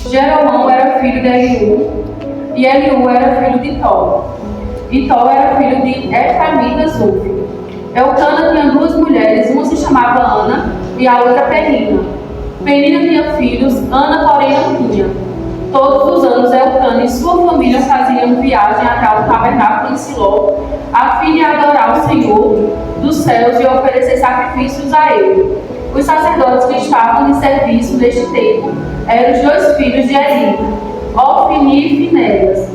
Jeroboão era filho de Eliú, e Eliú era filho de Tó. E Tó era filho de Efraim Zuf. Elcana tinha duas mulheres, uma se chamava Ana e a outra Penina. Penina tinha filhos, Ana porém não tinha. Todos os anos Elcana e sua família faziam viagem até o tabernáculo em Siló, a fim de adorar o Senhor dos céus e oferecer sacrifícios a ele. Os sacerdotes que estavam de serviço neste tempo eram os dois filhos de Eli, Ofni e Finéias.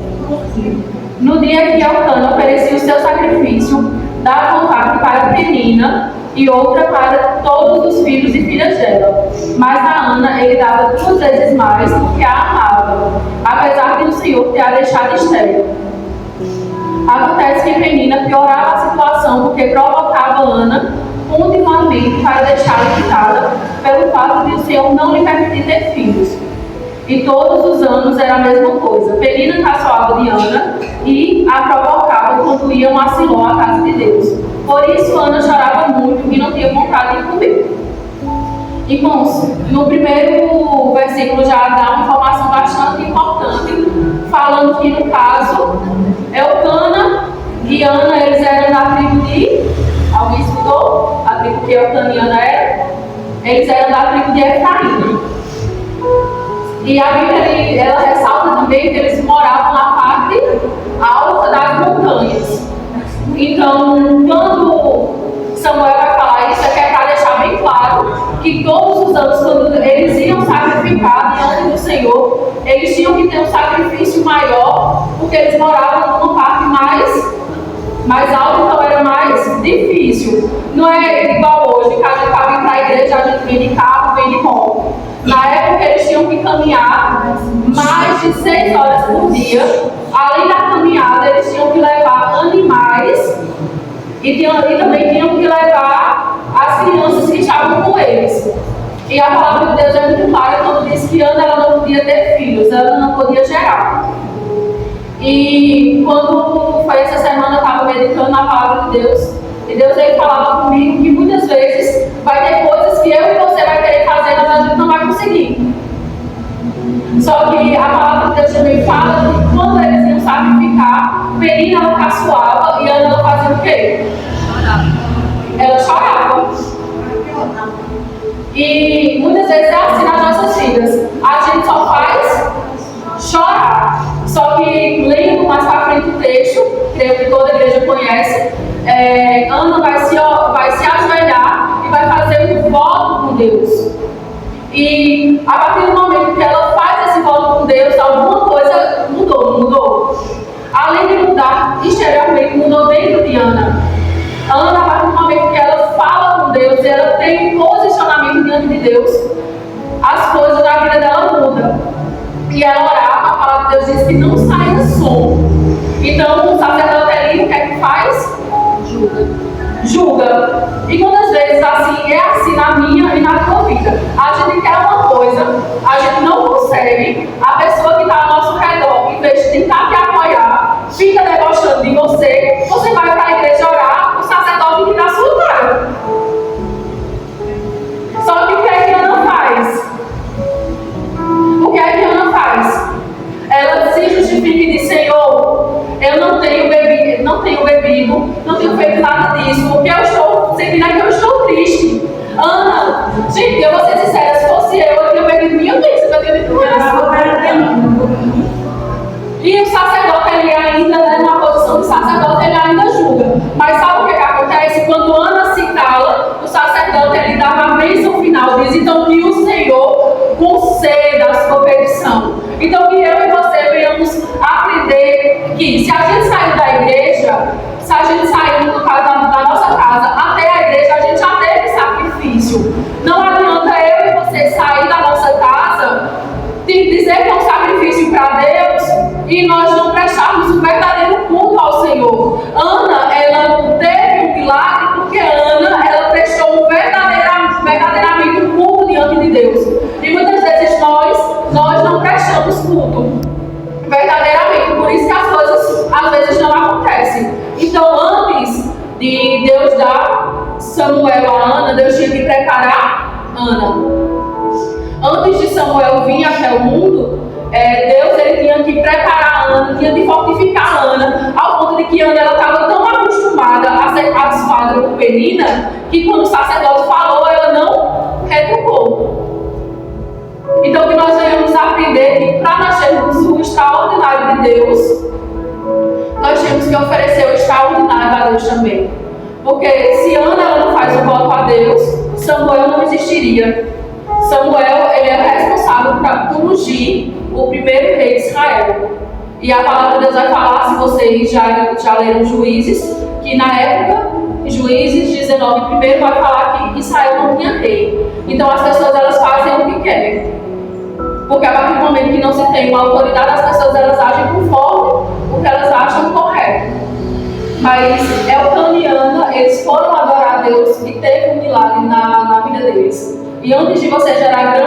No dia que Elcana oferecia o seu sacrifício, dava parte para Penina e outra para todos os filhos e filhas dela. Mas a Ana ele dava 2 vezes mais porque a amava, apesar de o Senhor ter a deixado estéril. Acontece que Penina piorava a situação porque provocava Ana continuamente para deixá-la irritada pelo fato de o Senhor não lhe permitir ter filhos. E todos os anos era a mesma coisa. Penina caçoava de Ana e a provocava quando iam a Siló, a casa de Deus. Por isso Ana chorava muito e não tinha vontade de comer. Irmãos, no primeiro versículo já dá uma informação bastante importante, falando que no caso, Elcana e Ana, eles eram da tribo de... Alguém escutou? A tribo que Elcana e Ana eram? Eles eram da tribo de Efraim. E a Bíblia ela ressalta também que eles moravam na parte alta das montanhas. Então, quando Samuel vai falar isso, é para deixar bem claro que todos os anos, quando eles iam sacrificar diante do Senhor, eles tinham que ter um sacrifício maior, porque eles moravam numa parte mais alta, então era mais difícil. Não é igual hoje, que a gente para vir para a igreja, a gente vem de carro, vem de moto. Na época eles tinham que caminhar mais de 6 horas por dia. Além da caminhada, eles tinham que levar animais e também tinham que levar as crianças que estavam com eles. E a palavra de Deus é muito clara quando diz que Ana ela não podia ter filhos, ela não podia gerar. E quando foi essa semana, eu estava meditando na palavra de Deus, e Deus veio falava comigo que muitas vezes vai ter coisas que eu e você vai querer fazer, mas a gente não vai conseguir. Só que a palavra de Deus também fala que quando eles iam sacrificar, Penina ela caçoava e Ana ela fazia o quê? Ela chorava. E muitas vezes é assim nas nossas vidas. A gente só faz chorar. Só que lendo mais para frente o texto, creio que toda a igreja conhece, Ana vai se ajoelhar e vai fazer um voto com Deus. E a partir do momento que ela faz esse voto com Deus, alguma coisa mudou. Além de mudar exteriormente, mudou dentro de Ana. Ana, a partir do momento que ela fala com Deus, ela tem um posicionamento diante de Deus, as coisas da vida dela mudam. E ela orava, a palavra de Deus diz que não saia som. Então o sacerdote ali, o que é que faz? Julga. E muitas vezes é assim na minha e na tua vida. A gente quer uma coisa, a gente não consegue, a pessoa que está ao nosso redor, em vez de tentar te apoiar, fica debochando de você, você vai para a igreja orar, o sacerdote que dá a sua cara. Só que o que é que Ana faz? O que é que Ana faz? Ela se justifica e diz: Senhor, eu não tenho bebido, não tenho feito nada disso, porque eu estou sentindo que eu estou triste. Ana, gente, eu vou ser sincera, se fosse eu tinha bebido minha vez, eu tinha bebido e o sacerdote, ele ainda, na posição do sacerdote, ele ainda julga. Mas sabe o que acontece? Quando Ana se cala, o sacerdote, ele dá uma bênção final, diz: então que o Senhor conceda a sua petição. Então que eu e você venhamos aprender que se a gente sair da igreja, se a gente sair da nossa casa até a igreja, a gente já teve sacrifício. Não adianta eu e você sair da nossa casa e dizer que é um sacrifício para Deus e nós não prestarmos um verdadeiro culto ao Senhor. Ana, ela teve um milagre porque Ana, ela prestou verdadeiramente um culto diante de Deus. E muitas vezes nós não prestamos culto verdadeiramente, por isso que as coisas às vezes não acontecem. Então, antes de Deus dar Samuel a Ana, Deus tinha que preparar Ana. antes de Samuel vir até o mundo, Deus ele tinha que preparar a Ana, tinha que fortificar a Ana, ao ponto de que Ana estava tão acostumada a ser abençoada por Penina, que quando o sacerdote falou, ela não retrucou. Então, que nós venhamos aprender que para nós termos o extraordinário de Deus, nós temos que oferecer o extraordinário a Deus também. Porque se Ana ela não faz o voto a Deus, Samuel não existiria. Samuel ele é responsável por ungir o primeiro rei de Israel. E a palavra de Deus vai falar, se vocês já leram Juízes, que na época, Juízes 19 primeiro vai falar que Israel não tinha rei. Então as pessoas elas fazem o que querem. Porque a partir do momento que não se tem uma autoridade, as pessoas elas agem conforme o que elas acham correto. Mas Elcana e Ana, eles foram adorar a Deus e teve um milagre na vida deles. E antes de você gerar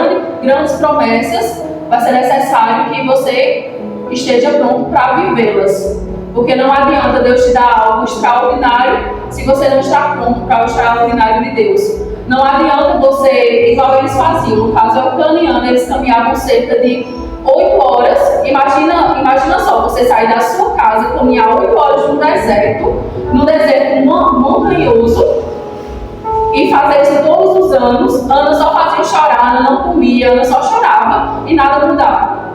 grandes promessas, vai ser necessário que você esteja pronto para vivê-las. Porque não adianta Deus te dar algo extraordinário se você não está pronto para o extraordinário de Deus. Não adianta você, igual eles faziam, no caso Elcana e Ana, eles caminhavam cerca de 8 horas. Imagina só, você sair da sua casa, caminhar 8 horas no deserto montanhoso, e fazer isso todos os anos. Ana só fazia chorar, Ana não comia, Ana só chorava e nada mudava.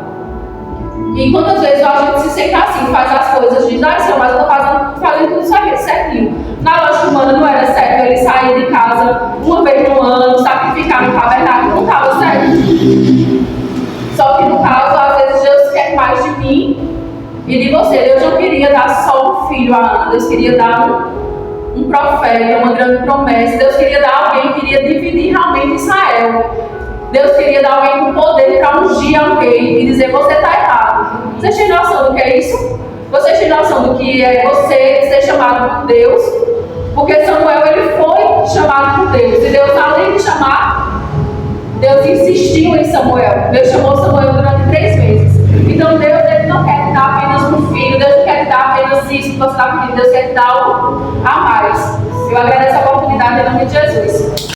E quantas vezes a gente se sente assim, faz as coisas, diz, Senhor, mas eu estou fazendo tudo certinho. Na lógica humana não era certo, ele saía de casa uma vez no ano, sacrificar no tabernáculo, não estava certo. Só que no caso, às vezes Deus quer mais de mim e de você. Deus não queria dar só um filho a Ana, Deus queria dar um profeta, uma grande promessa. Deus queria dar alguém, queria dividir realmente Israel. Deus queria dar alguém com poder para ungir alguém e dizer, você está errado. Vocês têm noção do que é isso? Vocês têm noção do que é você ser chamado por Deus? Porque Samuel ele foi chamado por Deus. E Deus, além de chamar, Deus insistiu em Samuel. Deus chamou Samuel durante 3 meses. Então Deus ele não quer te dar apenas um filho. Deus não quer te dar apenas isso que você está pedindo. Deus quer te dar algo a mais. Eu agradeço a oportunidade em nome de Jesus.